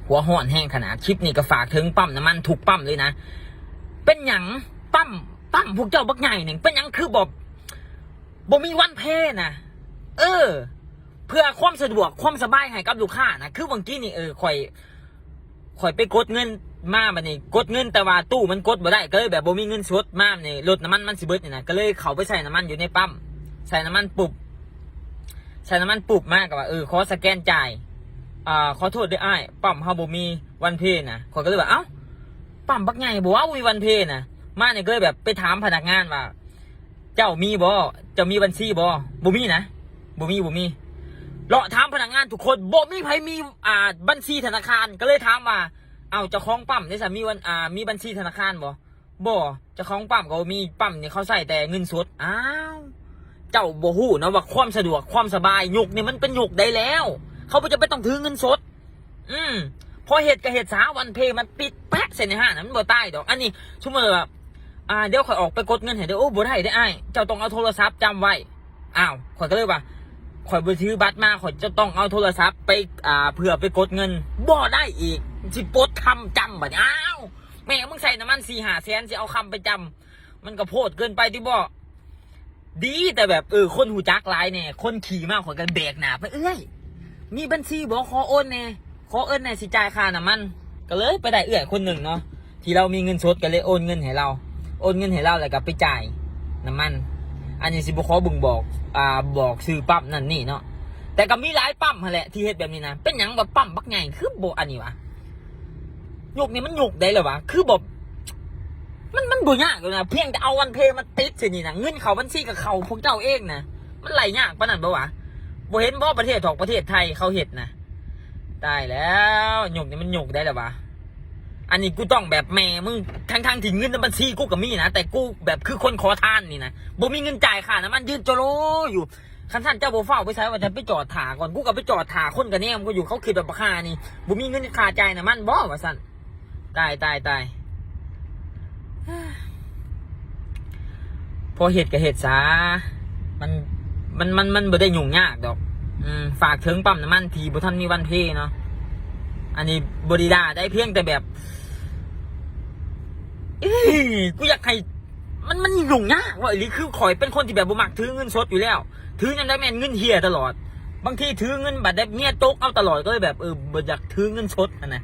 หัวห่อนแห้งขนาดคลิปนี้ก็ฝากถึงปั๊มน้ำมันถูกปั๊มเลยนะเป็นหยังปั๊มพวกเจ้าบักใหญ่หนึ่งเป็นหยังคือบ่มีวันเพนะเพื่อความสะดวกความสบายให้กับลูกค้านะคือเมื่อกี้นี่ข่อยไปกดเงินมาบัดนี้กดเงินแต่ว่าตู้มันกดบ่ได้ก็เลยแบบบ่มีเงินสดมาเนี่ยรถน้ำมันสิเบิดนี่นะก็เลยเขาไปใส่น้ำมันอยู่ในปั๊มใส่น้ำมันปุบมากกับว่าขอสแกนจ่ายขอโทษด้วยอ้ายปั๊มเฮาบ่มีวันเพนะข่อยก็เลยแบบเอ้าปั๊มบักใหญ่บ่ว่ามีวันเพนะมาเนี่ยก็เลยแบบไปถามพนักงานว่าเจ้ามีบัญชีบ่มีนะบ่มีเลาะถามพนักงานทุกคนบ่มีใครมีบัญชีธนาคารก็เลยถามว่าเอาเจ้าของปั๊มได้สามีบัญชีธนาคารบ่เจ้าของปั๊มก็มีปั๊มเนี่ยเขาใส่แต่เงินสดอ้าวเจ้าบ่ฮู้นะว่าความสะดวกความสบายยุคนี่มันเป็นยุคได้แล้วเขาบ่จะไปต้องถือเงินสดพอเหตุกับเหตุสาวันเพมันปิดแป๊ะเส้นในห้างนั้นมันบ่ตายดอกอันนี้ชั่วโมงแบบเดี๋ยวข่อยออกไปกดเงินให้เดี๋ยวบ่ได้อ้ายเจ้าต้องเอาโทรศัพท์จำไว้อ้าวข่อยก็เลยว่าข่อยไปซื้อบัตรมาข่อยจะต้องเอาโทรศัพท์ไปเพื่อไปกดเงินบ่ได้อีกสิปดคำจำบัดอ้าวแม่มึงใส่น้ำมัน4-5 แสนสิเอาคำไปจำมันก็โพดเกินไปที่บ่ดีแต่แบบคนหูจักหลายเนี่ยคนขี่มากข่อยกันเบรกหนาไปมีบัญชีบ่ขอโอนแน่สิจ่ายค่าน้ำมันก็เลยไปได้คนหนึ่งเนาะที่เรามีเงินสดก็เลยโอนเงินให้เราแล้วก็ไปจ่ายน้ำมันอันนี้สิบ่ขอบึงบอกซื้อปั๊มนั่นนี่เนาะแต่ก็มีหลายปั๊มแหละที่เฮ็ดแบบนี้นะเป็นหยังแบบปั๊มบักใหญ่คือบ่อันนี้วะยุคนี้มันยุคได้เหรอวะคือแบบมันบ่ยากเลยนะเพียงแต่เอาวันเพย์มาติดสินี่นะเงินเขาบัญชีกับเขาพวกเจ้าเองนะมันไหลยากปานนั้นบ่วะบ่เห็นบ่ประเทศไทยเขาเฮ็ดนะตายแล้วยุคนี้มันยุคได้เหรอวะอันนี้กูต้องแบบแม่มึงทั้งที่เงินในบัญชีกูก็มีนะแต่กูแบบคือคนขอทานนี่นะบ่มีเงินจ่ายค่าน้ำมันยืนโจโลอยู่คันท่านเจ้าบ่เฝ้าไปใช้ว่าจะไปจอดถ่าก่อนกูก็ไปจอดถ่าคนกันแน่มึงก็อยู่เขาคิดแบบราคานี่บ่มีเงินค่าจ่ายน้ำมันบ่ว่าซั่นตายพอเหตุกับเหตุซะมันบ่ได้ยุ่งยากดอกฝากถึงปั๊มน้ำมันทีบ่ทันมีวันเพเนาะอันนี้บริดาได้เพียงแต่แบบกูอยากให้มันยุ่งยากว่ะหรือคือข่อยเป็นคนที่แบบบ่มักถือเงินสดอยู่แล้วถือยังได้แม่นเงินเฮียตลอดบางทีถือเงินบัตรได้เมียตกเอาตลอดก็เลยแบบบ่อยากถือเงินสดนะ